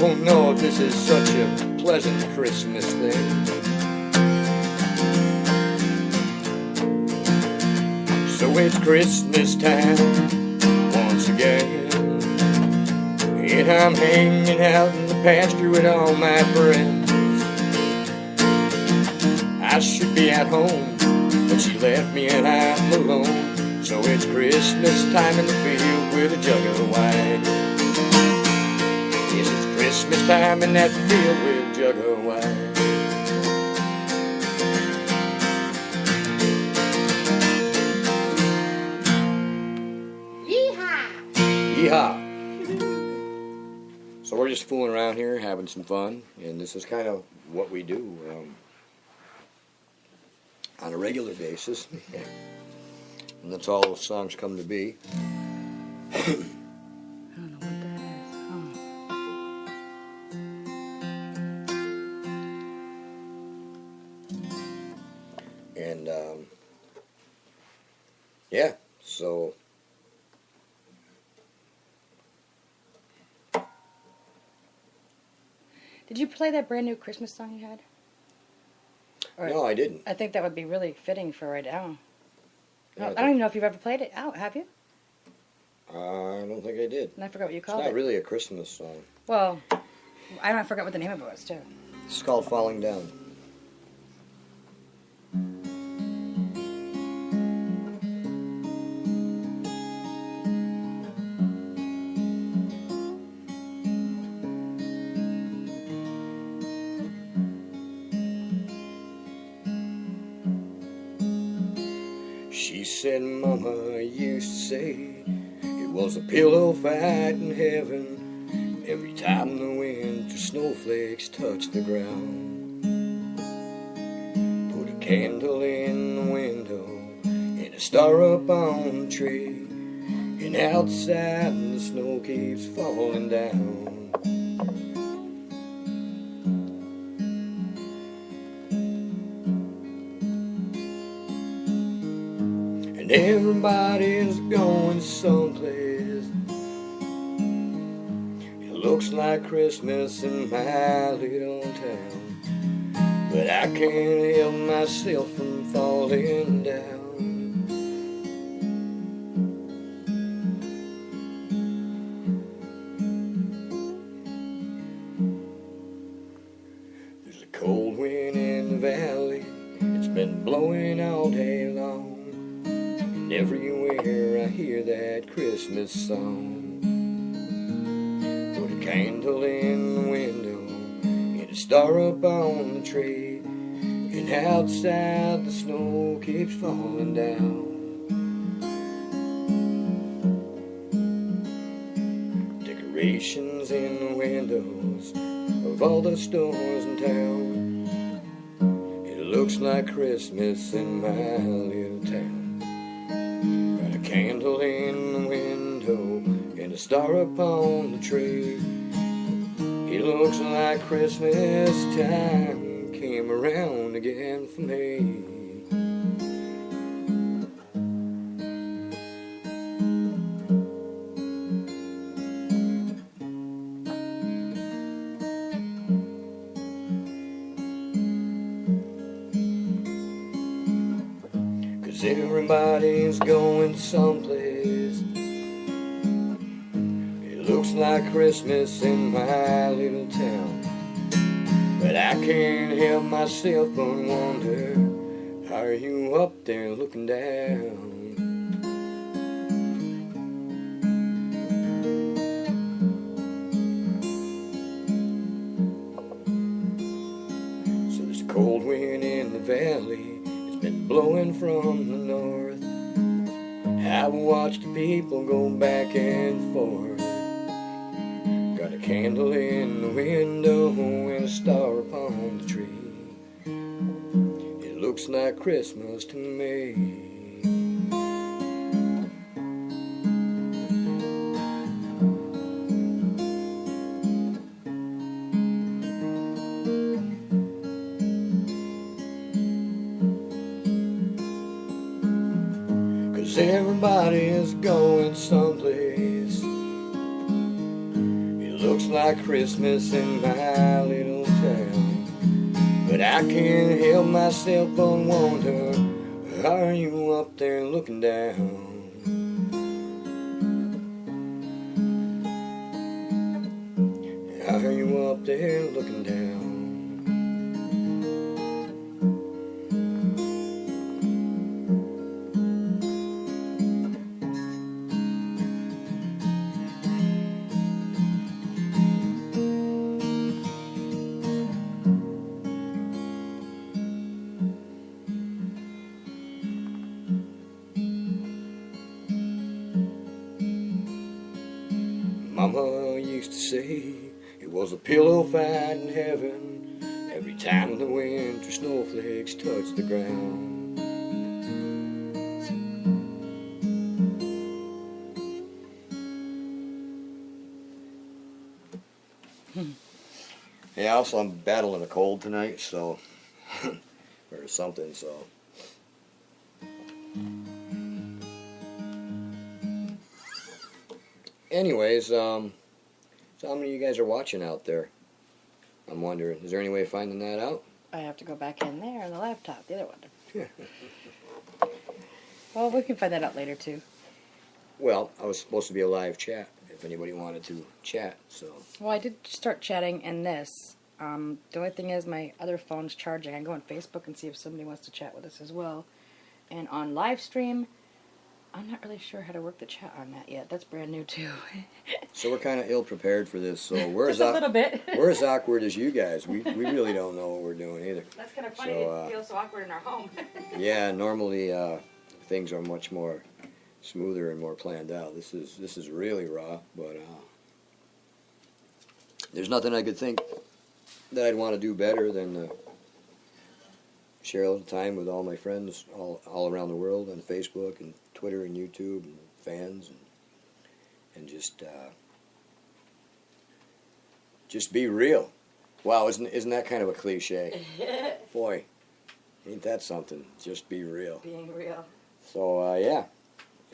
don't know if this is such a pleasant Christmas thing. So it's Christmas time once again, and I'm hanging out in the pasture with all my friends. I should be at home, but she left me and I'm alone. So it's Christmas time in the field with a jug of wine. Yes, it's Christmas time in that field with a jug of wine. Yeehaw! So we're just fooling around here, having some fun, and this is kind of what we do on a regular basis. And that's all the songs come to be. I don't know what that is. And yeah, so Did you play that brand new Christmas song you had? Or, no, I didn't. I think that would be really fitting for right now. Yeah, I don't even know if you've ever played it out, have you? I don't think I did. And I forgot what you It's called it. not really a Christmas song. Well, I forgot what the name of it was, too. It's called Falling Down. She said, Mama used to say it was a pillow fight in heaven every time the winter snowflakes touched the ground. Put a candle in the window and a star up on the tree, and outside the snow keeps falling down. And everybody's going someplace. It looks like Christmas in my little town, but I can't help myself from falling down. There's a cold wind in the valley. It's been blowing all day long. Everywhere I hear that Christmas song. Put a candle in the window and a star up on the tree, and outside the snow keeps falling down. Decorations in the windows of all the stores in town. It looks like Christmas in my little town. Candle in the window and a star upon the tree. It looks like Christmas time came around again for me. 'Cause everybody's going someplace. It looks like Christmas in my little town, but I can't help myself but wonder, are you up there looking down? So there's a cold wind in the valley, been blowing from the north. I've watched the people go back and forth. Got a candle in the window and a star upon the tree. It looks like Christmas to me. 'Cause everybody is going someplace. It looks like Christmas in my little town. But I can't help myself but wonder, are you up there looking down? Are you up there looking down? Mama used to say it was a pillow fight in heaven every time the winter snowflakes touched the ground. Yeah, also I'm battling a cold tonight, so or something, so. Anyways, so how many of you guys are watching out there? I'm wondering, is there any way of finding that out? I have to go back in there on the laptop, the other one. Well, we can find that out later, too. Well, I was supposed to be a live chat if anybody wanted to chat, so. Well, I did start chatting in this. The only thing is my other phone's charging. I can go on Facebook and see if somebody wants to chat with us as well. And on live stream, I'm not really sure how to work the chat on that yet. That's brand new, too. So we're kind of ill-prepared for this, so we're Just a little bit. we're as awkward as you guys. We really don't know what we're doing either. That's kind of funny. So, It feels so awkward in our home. Yeah, normally things are much more smoother and more planned out. This is really raw, but there's nothing I could think that I'd want to do better than share a little time with all my friends all around the world on Facebook and Twitter and YouTube and fans and just be real. Wow, isn't that kind of a cliche? Boy, ain't that something? Just be real. Being real. So yeah.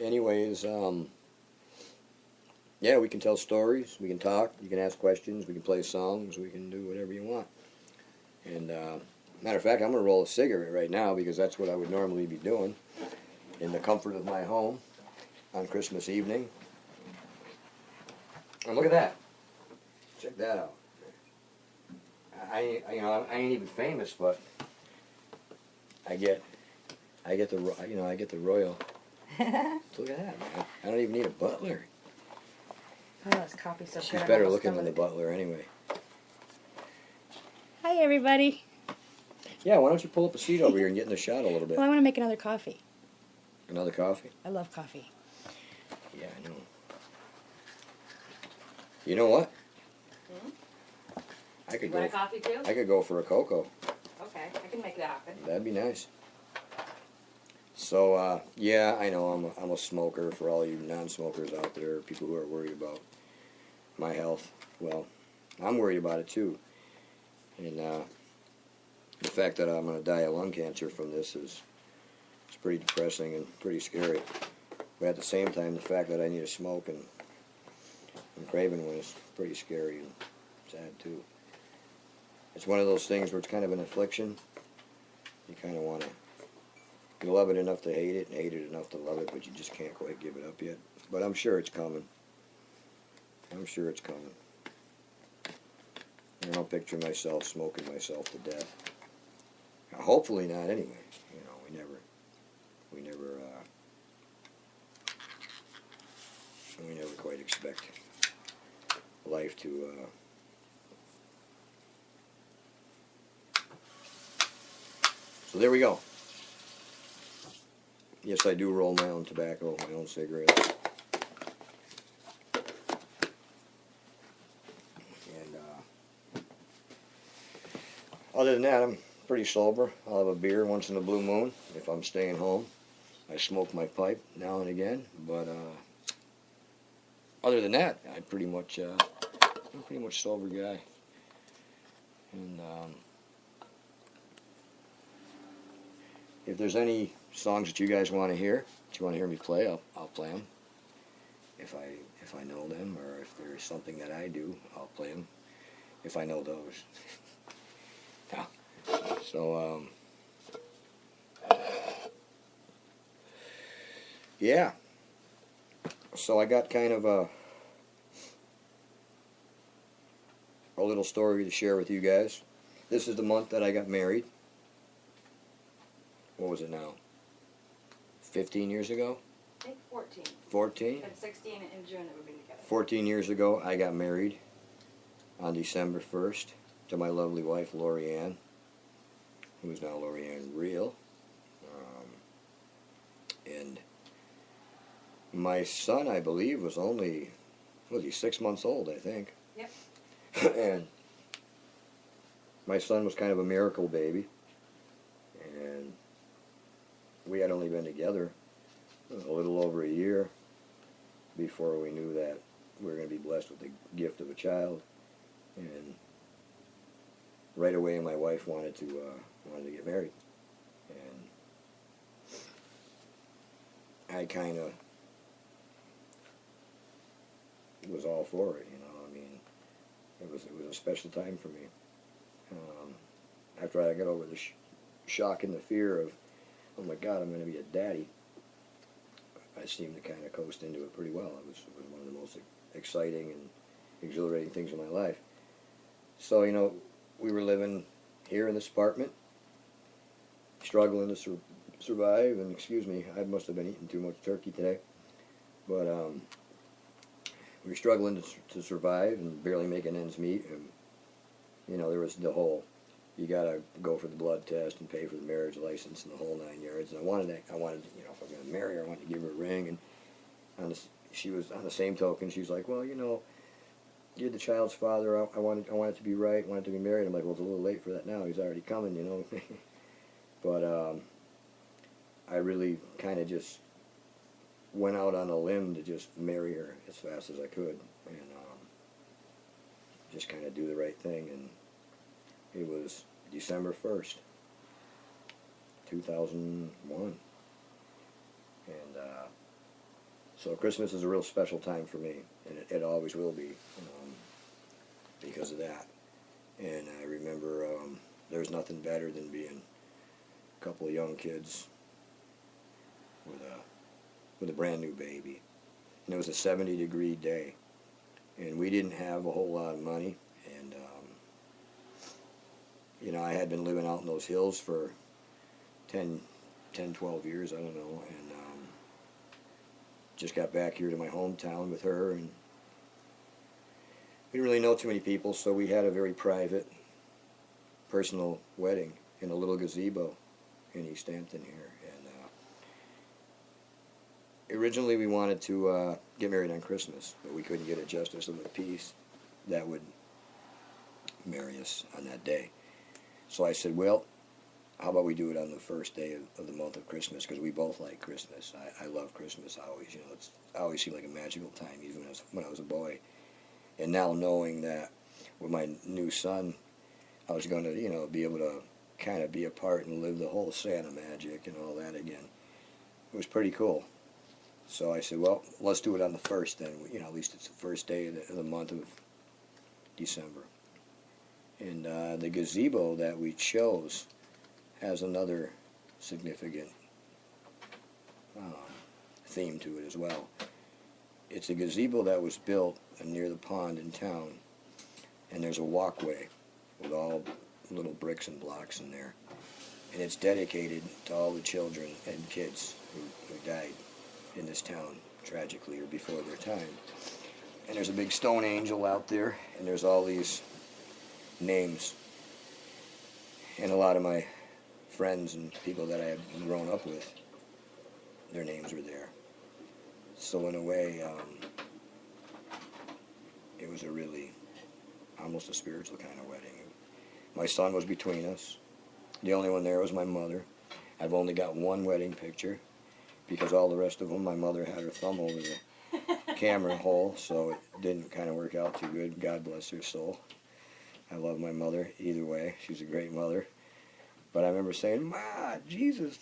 Anyways, yeah, we can tell stories, we can talk, you can ask questions, we can play songs, we can do whatever you want. And matter of fact, I'm going to roll a cigarette right now because that's what I would normally be doing in the comfort of my home on Christmas evening. And look at that. Check that out. I ain't even famous, but I get the royal. Look at that, man. I don't even need a butler. Oh, this coffee's so good. She's I'm better almost looking done than the with it. butler anyway. Hi, everybody. Yeah, why don't you pull up a seat over here and get in the shot a little bit? Well, I want to make another coffee. Another coffee? I love coffee. Yeah, I know. You know what? I could You want a go. coffee, too? I could go for a cocoa. Okay, I can make that happen. That'd be nice. So, yeah, I know I'm a smoker. For all you non-smokers out there, people who are worried about my health, well, I'm worried about it too. And the fact that I'm going to die of lung cancer from this is pretty depressing and pretty scary. But at the same time, the fact that I need to smoke and I'm craving one is pretty scary and sad too. It's one of those things where it's kind of an affliction. You kind of want to. You love it enough to hate it, and hate it enough to love it, but you just can't quite give it up yet. But I'm sure it's coming. I'm sure it's coming. I don't picture myself smoking myself to death. Now, hopefully not anyway. You know, we never quite expect life to, So there we go. Yes, I do roll my own tobacco, my own cigarettes. And other than that, I'm pretty sober. I'll have a beer once in a blue moon if I'm staying home. I smoke my pipe now and again, but other than that, I'm a pretty much sober guy. And if there's any songs that you guys want to hear, that you want to hear me play, I'll play them. If if I know them, or if there's something that I do, I'll play them if I know those. Yeah. So, yeah. So I got kind of a little story to share with you guys. This is the month that I got married. What was it now? 15 years ago? I think 14. 14? At 16 in June that we've been together. 14 years ago, I got married on December 1st to my lovely wife, Lori Ann, who is now Lori Ann Real. And my son, I believe, was only, was he 6 months old, I think. Yep. And my son was kind of a miracle baby. And we had only been together a little over a year before we knew that we were going to be blessed with the gift of a child. And right away, my wife wanted to get married, and I kind of was all for it. You know, I mean, it was a special time for me. After I got over the shock and the fear of, oh my God, I'm going to be a daddy, I seemed to kind of coast into it pretty well. It was one of the most exciting and exhilarating things in my life. So, you know, we were living here in this apartment, struggling to survive, and excuse me, I must have been eating too much turkey today, but we were struggling to survive and barely making ends meet, and, you know, there was the whole, you gotta go for the blood test and pay for the marriage license and the whole 9 yards, and I wanted, you know, if I was gonna marry her, I wanted to give her a ring, and she was, on the same token, she was like, well, you know, you're the child's father. I want it to be right. I want it to be married. I'm like, well, it's a little late for that now. He's already coming, you know. But I really kind of just went out on a limb to just marry her as fast as I could, and just kind of do the right thing. And it was December 1st, 2001, and so Christmas is a real special time for me, and it always will be. Because of that. And I remember there's nothing better than being a couple of young kids with a brand new baby. And it was a 70-degree day, and we didn't have a whole lot of money, and you know, I had been living out in those hills for 10, 12 years, I don't know, and just got back here to my hometown with her, and we didn't really know too many people, so we had a very private, personal wedding in a little gazebo in East Hampton here. And originally we wanted to get married on Christmas, but we couldn't get a justice of the peace that would marry us on that day. So I said, well, how about we do it on the first day of the month of Christmas, because we both like Christmas. I love Christmas always. You know, it always seemed like a magical time, even when I was a boy. And now knowing that with my new son, I was going to, you know, be able to kind of be a part and live the whole Santa magic and all that again. It was pretty cool. So I said, well, let's do it on the first then. You know, at least it's the first day of the month of December. And the gazebo that we chose has another significant theme to it as well. It's a gazebo that was built near the pond in town, and there's a walkway with all little bricks and blocks in there, and it's dedicated to all the children and kids who died in this town tragically or before their time. And there's a big stone angel out there, and there's all these names, and a lot of my friends and people that I had grown up with, their names were there. So in a way, it was a really, almost a spiritual kind of wedding. My son was between us. The only one there was my mother. I've only got one wedding picture, because all the rest of them, my mother had her thumb over the camera hole, so it didn't kind of work out too good. God bless her soul. I love my mother either way. She's a great mother. But I remember saying, Ma, Jesus,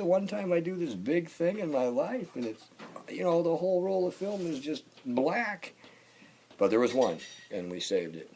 the one time I do this big thing in my life, and it's, the whole roll of film is just black. But there was one, and we saved it.